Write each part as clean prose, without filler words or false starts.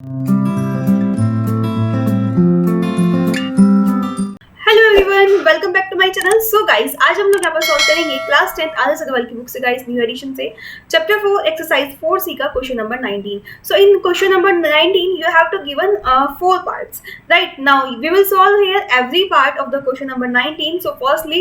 Hello everyone, welcome back to my channel. So guys, आज हम लोग यहाँ पर सॉल्व करेंगे क्लास 10 आदर्श अग्रवाल की बुक से गाइस, न्यू एडिशन से चैप्टर 4 एक्सरसाइज 4C का question number 19। So in question number 19 you have to given 4 parts. Right now we will solve here every part of the question number 19. So firstly,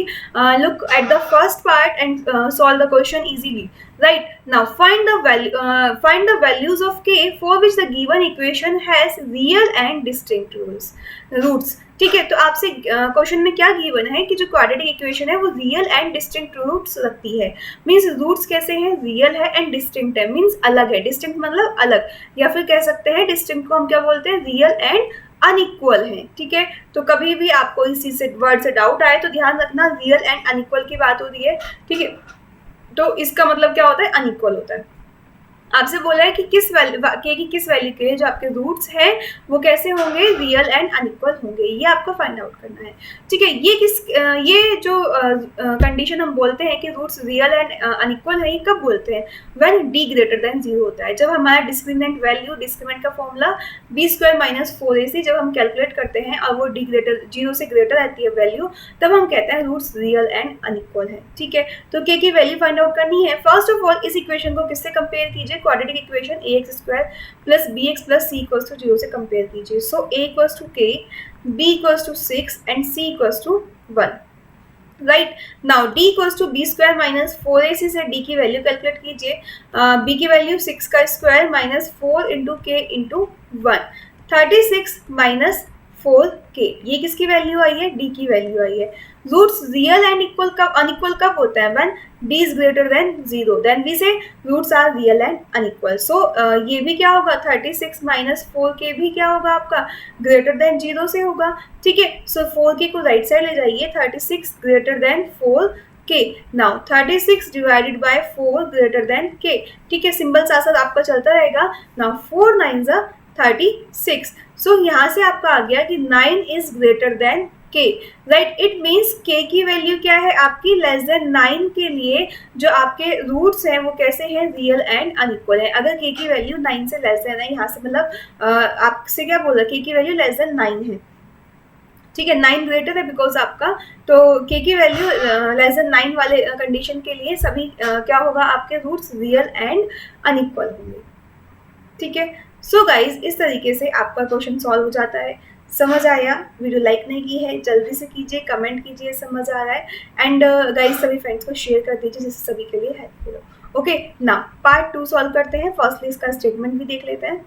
look at the first part and solve the question easily. Right now find the values of k for which the given equation has real and distinct roots. ठीक है, तो आपसे question में क्या given है कि जो quadratic equation है वो रियल एंड डिस्टिंक्ट रूट्स रखती है। मींस रूट्स कैसे हैं, रियल है एंड डिस्टिंक्ट है, मींस अलग है। डिस्टिंक्ट मतलब अलग, या फिर कह सकते हैं डिस्टिंक्ट को हम क्या बोलते हैं, रियल एंड अनइक्वल है। ठीक है, तो कभी भी आपको इस चीज से वर्ड से डाउट आए तो ध्यान रखना, रियल एंड अनइक्वल की बात हो रही है। ठीक है, तो इसका मतलब क्या होता है, अनइक्वल होता है। आपसे बोला है कि किस वैल्यू के की किस वैल्यू के जो आपके रूट्स हैं वो कैसे होंगे, रियल एंड अनइक्वल होंगे, ये आपको फाइंड आउट करना है। ठीक है, ये जो कंडीशन हम बोलते हैं कि रूट्स रियल एंड अनइक्वल है, ये कब बोलते हैं, व्हेन d ग्रेटर देन 0 होता है। जब हमारा डिस्क्रिमिनेंट वैल्यू, डिस्क्रिमिनेंट का फॉर्मूला b² - 4ac जब हम कैलकुलेट करते हैं और वो d ग्रेटर 0 से ग्रेटर रहती है वैल्यू, तब हम कहते हैं रूट्स रियल एंड अनइक्वल है। ठीक है, तो k की वैल्यू फाइंड आउट करनी है। फर्स्ट ऑफ ऑल इस इक्वेशन को किससे कंपेयर कीजिए, quadratic equation ax² + bx + c = 0 से कंपेयर कीजिए। सो a = k, b = 6 and c = 1। Right now d = b² - 4ac से d की वैल्यू कैलकुलेट कीजिए। b की वैल्यू 6 का स्क्वायर माइनस 4 × k × 1, 36 - 4k। ये किसकी वैल्यू आई है, d की वैल्यू आई है। रूट्स रियल एंड अनइक्वल कब होता है, when d is greater than 0, then we say roots are real and unequal. So ये भी क्या होगा, 36 - 4k भी क्या होगा आपका, ग्रेटर देन 0 से होगा। ठीक है, सो 4k को राइट साइड ले जाइए, 36 greater than 4k। Now 36 divided by 4 greater than k। ठीक है, सिंबल साथ साथ आपका चलता रहेगा। Now 4 9s are 36। सो यहाँ से आपका आ गया कि 9 is greater then k। Right, it means k की वैल्यू क्या है आपकी, लेस देन 9 के लिए जो आपके रूट्स हैं वो कैसे हैं, रियल एंड अनइक्वल है। अगर k की वैल्यू 9 से लेस देन है, यहाँ से मतलब आपसे क्या बोला, k की वैल्यू लेस देन 9 है। ठीक है, 9 ग्रेटर है बिकॉज आपका, तो k की वैल्यू लेस देन 9 वाले कंडीशन के लिए सभी क्या होगा, आपके रूट्स रियल एंड अनइक्वल होंगे। ठीक है, सो गाइज इस तरीके से आपका क्वेश्चन सॉल्व हो जाता है। समझ आया? वीडियो लाइक नहीं की है जल्दी से कीजिए, कमेंट कीजिए समझ आ रहा है, एंड गाइज सभी फ्रेंड्स को शेयर कर दीजिए जिससे सभी के लिए हेल्पफुल हो। ओके, ना पार्ट 2 सॉल्व करते हैं। फर्स्टली इसका स्टेटमेंट भी देख लेते हैं।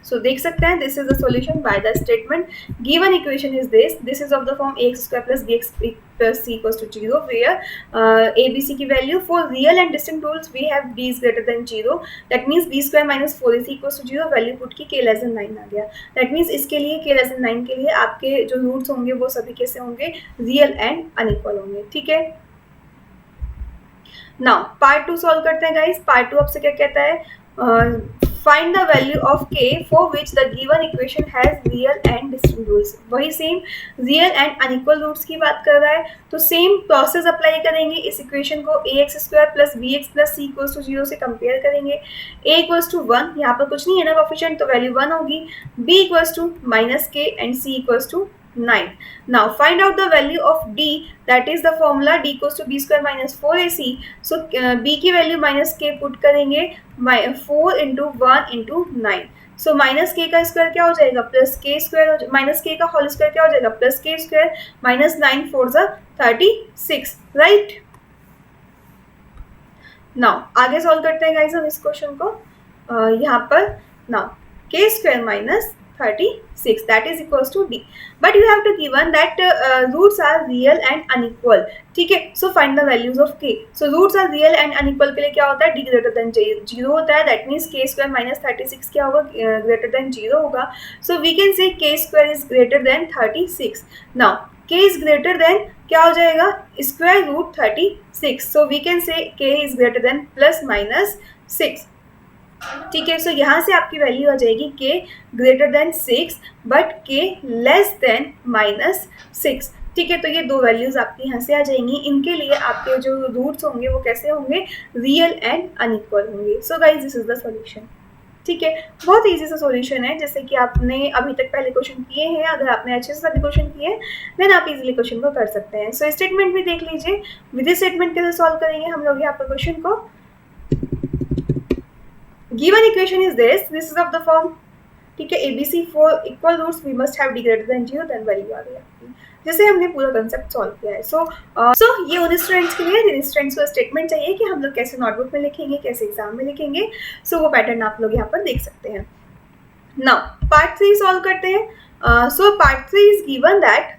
सो देख सकते हैं, this is the solution by the statement. Given equation is this is of the form ax² + bx + c = 0 where a b c की value for real and distinct roots we have d is greater than 0, that means b² - 4ac = 0, value put की k <9 आ गया। That means इसके लिए k <9 के लिए आपके जो रूट्स होंगे वो सभी कैसे होंगे, रियल एंड अनइक्वल होंगे। ठीक है, नाउ पार्ट 2 सॉल्व करते हैं गाइस। पार्ट 2 आपसे क्या कहता है, find the value of k for which the given equation has real and distinct roots. वही same real and unequal roots की बात कर रहा है, तो सेम प्रोसेस अप्लाई करेंगे। इस इक्वेशन को ax² + bx + c = 0 से कंपेयर करेंगे। a = 1, यहाँ पर कुछ नहीं है ना कोफिशिएंट, तो वैल्यू 1 होगी। b = -k and c = 9. Now find out the value of d, that is the formula d = b² - 4ac. So b की वैल्यू -k पुट करेंगे, 4 × 1 × 9। सो -k का स्क्वायर क्या हो जाएगा, +k², -k का होल स्क्वायर क्या हो जाएगा, +k² -9 4 = 36। राइट, नाउ आगे सॉल्व करते हैं गाइस हम इस क्वेश्चन को। यहाँ पर now k² - 36 that is equals to d, but you have to given that roots are real and unequal. ठीक है, so find the values of k. So roots are real and unequal के लिए क्या होता है, d greater than 0 होता है, that means k² - 36 क्या होगा, greater than 0 होगा। So we can say k² is greater than 36. Now k is greater than क्या हो जाएगा, square root 36. So we can say k is greater than ±6. ठीक है, सो यहाँ से आपकी वैल्यू आ जाएगी k greater than 6 but k less than -6। ठीक है, तो ये दो वैल्यूज आपकी यहाँ से आ जाएंगी। इनके लिए आपके जो रूट्स होंगे वो कैसे होंगे, रियल एंड अनइक्वल होंगे। So guys this is the solution. ठीक है, बहुत इजी सा सॉल्यूशन है, जैसे कि आपने अभी तक पहले क्वेश्चन किए हैं। अगर आपने अच्छे से सभी क्वेश्चन किए हैं देन आप इजीली क्वेश्चन को कर सकते हैं। सो स्टेटमेंट भी देख लीजिए, विद स्टेटमेंट कैसे सॉल्व करेंगे हम लोग यहाँ पर क्वेश्चन को। Given equation is this is of the form, ठीक है, ABC for equal roots we must have D greater than 0, then value आ गई आपकी। जैसे हमने पूरा कंसेप्ट सॉल्व किया है। सो ये उन स्टूडेंट्स के लिए जिन स्टूडेंट्स को स्टेटमेंट चाहिए कि हम लोग कैसे नोटबुक में लिखेंगे, कैसे एग्जाम में लिखेंगे, सो वो पैटर्न आप लोग यहाँ पर देख सकते हैं। नाउ पार्ट 3 सॉल्व करते हैं। So part 3 is given that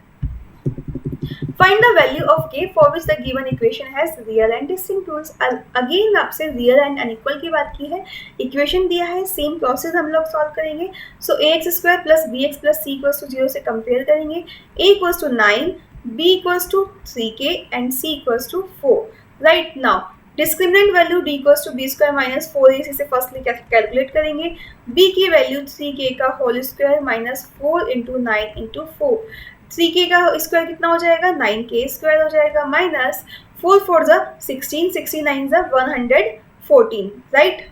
find the value of k for which the given equation has real and distinct rules। Again आपसे रियल एंड अनइक्वल की बात की है, इक्वेशन दिया है, सेम प्रोसेस हम लोग सॉल्व करेंगे। So ax square plus bx plus c equals to 0 से कंपेयर करेंगे। a equals to 9, b equals to 3k and c equals to 4। Right, now discriminant value d equals to b square minus 4ac से firstly calculate करेंगे। b की value 3k का whole square minus 4 into 9 into 4। 3k का square कितना हो जाएगा, 9k square हो जाएगा, माइनस 4 4 जा 16, 69 जा 114। राइट,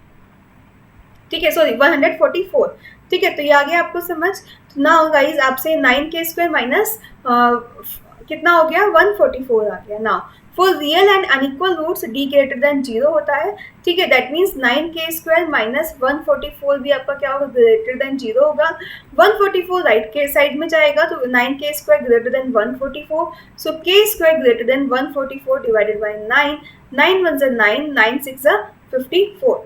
ठीक है, सॉरी 144। ठीक है, तो ये आ गया आपको समझ। नाउ गाइज आपसे 9k स्क्वायर माइनस कितना हो गया, 144 आ गया। Now for real and unequal roots d greater than 0 होता है। ठीक है, that means 9k square minus 144 भी आपका क्या होगा, ग्रेटर देन 0 होगा। 144 राइट के साइड में जाएगा तो 9k square greater than 144। So k square greater than 144 divided by 9, 9 1 जा 9, 9 6 जा 54।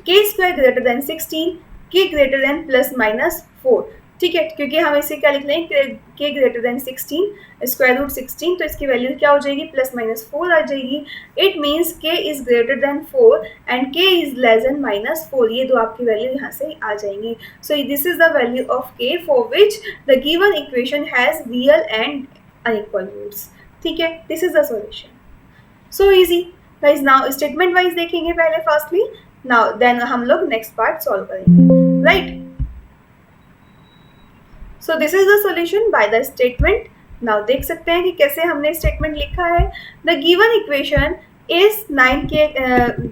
k square greater than 16, k greater then plus minus 4। ठीक है, क्योंकि हम इसे क्या लिख लेंगे, k greater than 16 square root 16, तो इसकी वैल्यू क्या हो जाएगी, प्लस माइनस 4 आ जाएगी। It means k is greater than 4 and k is less than minus 4। ये दो आपकी वैल्यू यहाँ से आ जाएंगी। So this is the value of k for which the given equation has real and unequal roots. ठीक है, this is the solution. So easy guys. Now statement wise देखेंगे पहले फर्स्टली, नाउ देन हम लोग नेक्स्ट पार्ट सॉल्व करेंगे। Right, so this is the solution by the statement. Now देख सकते हैं कि कैसे हमने स्टेटमेंट लिखा है। The given equation is 9k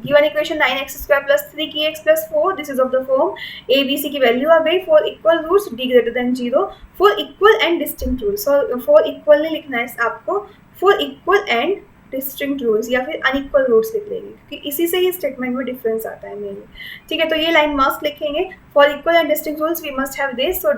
given equation 9x square plus 3kx plus 4, this is of the form a b c की value आ गई for equal roots d greater than 0 for equal and distinct rules। so for equal नहीं लिखना है आपको, for equal and distinct rules या फिर unequal rules लिख लेंगे, क्योंकि इसी से ही स्टेटमेंट में डिफरेंस आता है मेनली। ठीक है, तो ये लाइन मस्ट लिखेंगे, for equal and distinct rules we must have this. So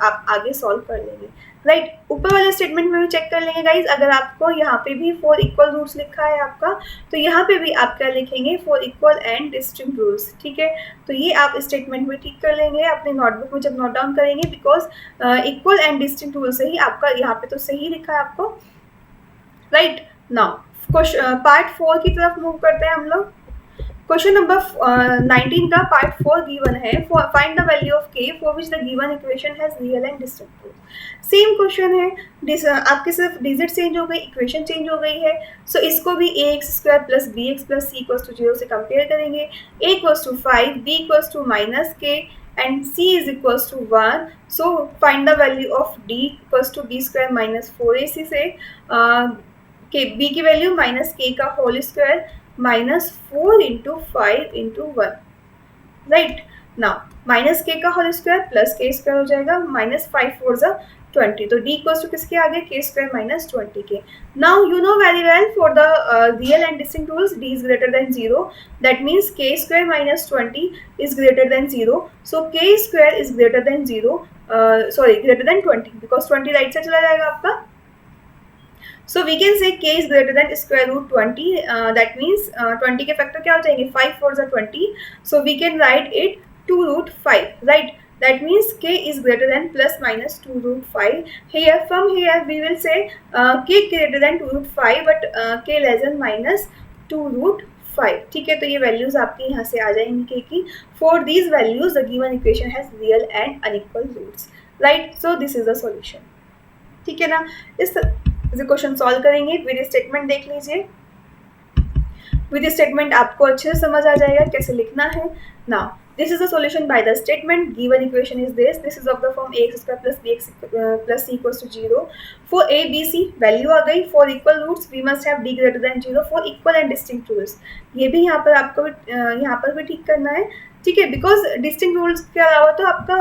आप आगे सॉल्व कर लेंगे। राइट, ऊपर वाले स्टेटमेंट में भी चेक कर लेंगे गाइज। अगर आपको यहाँ पे भी फॉर इक्वल रूल्स लिखा है आपका, तो यहाँ पे भी आप क्या लिखेंगे, for equal and distinct rules. ठीक है, तो ये आप स्टेटमेंट में ठीक कर लेंगे अपने नोटबुक में जब नोट डाउन करेंगे, because equal and distinct rule से ही आपका यहाँ पे तो सही लिखा है आपको। राइट, नाउ पार्ट 4 की तरफ मूव करते हैं हम लोग। क्वेश्चन नंबर 19 का पार्ट 4 गिवन है, find the value of k for which the given equation has real and distinct roots. Same question है, आपके सिर्फ डिजिट चेंज हो गई, इक्वेशन चेंज हो गई है। सो इसको भी ax square plus bx plus c equals to 0 से कंपेयर करेंगे। a equals to 5, b equals to minus k and c is equals to 1। So find the value of d equals to b square minus 4ac से के b की value minus k का whole square minus 4 into 5 into 1। Right, now minus k का whole square plus k square हो जाएगा, minus 5 4 जा 20। तो d equals to किसके आगे, k square minus 20k। Now you know very well for the real and distinct rules d is greater than 0, that means k square minus 20 is greater than 0। So k square is greater than 0, sorry greater than 20, because 20 right से चला जाएगा आपका। So we can say k is greater than square root 20. That means 20 के factor क्या हो जाएंगे, 5 4 जा 20. So we can write it 2 root 5. Right? That means k is greater than plus minus 2 root 5. Here from here we will say k greater than 2 root 5, but k less than minus 2 root 5. ठीक है, तो ये values आपके यहाँ से आ जाएंगी k की। For these values the given equation has real and unequal roots. Right? So this is the solution. ठीक है ना, इस क्वेश्चन सॉल्व करेंगे। विद स्टेटमेंट देख लीजिए, विद स्टेटमेंट आपको अच्छे से समझ आ जाएगा कैसे लिखना है। Now This is the solution by the statement. Given equation is this. This is of the form ax square plus bx plus c equals to 0. For a b c value आ गई. For equal roots we must have d greater than 0 for equal and distinct rules. ये भी यहाँ पर आपको यहाँ पर भी ठीक करना है. ठीक है, बिकॉज डिस्टिंक्ट रूल्स के अलावा तो आपका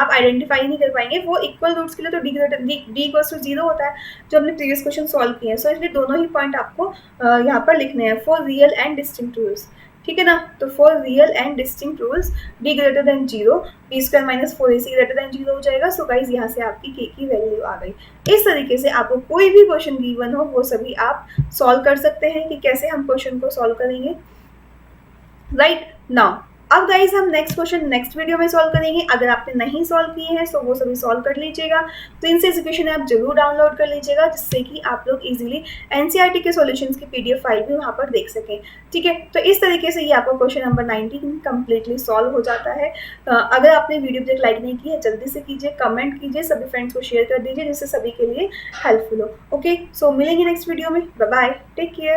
आप आइडेंटिफाई नहीं कर पाएंगे. वो इक्वल रूट्स के लिए तो D greater D equals to 0 होता है जो हमने प्रीवियस क्वेश्चन सॉल्व किए हैं. सो इसलिए दोनों ही पॉइंट आपको यहाँ पर लिखने हैं for real and distinct rules. ठीक है ना. तो for real and distinct rules D greater than 0 B square minus 4ac greater than 0 हो जाएगा. सो गाइज यहाँ से आपकी के की वैल्यू आ गई. इस तरीके से आपको कोई भी क्वेश्चन गिवन हो वो सभी आप सॉल्व कर सकते हैं कि कैसे हम क्वेश्चन को सॉल्व करेंगे. राइट नाउ अब गाइज हम नेक्स्ट क्वेश्चन नेक्स्ट वीडियो में सॉल्व करेंगे. अगर आपने नहीं सॉल्व किए हैं तो वो सभी सॉल्व कर लीजिएगा. प्रिंसेस इक्वेशन आप जरूर डाउनलोड कर लीजिएगा जिससे कि आप लोग इजीली एनसीईआरटी के सॉल्यूशंस की पीडीएफ फाइल भी वहाँ पर देख सकें. ठीक है, तो इस तरीके से ये आपका क्वेश्चन नंबर 19 कम्प्लीटली सॉल्व हो जाता है. अगर आपने वीडियो तक लाइक नहीं की है जल्दी से कीजिए, कमेंट कीजिए, सभी फ्रेंड्स को शेयर कर दीजिए जिससे सभी के लिए हेल्पफुल हो. ओके, सो मिलेंगे नेक्स्ट वीडियो में. Bye bye, take care.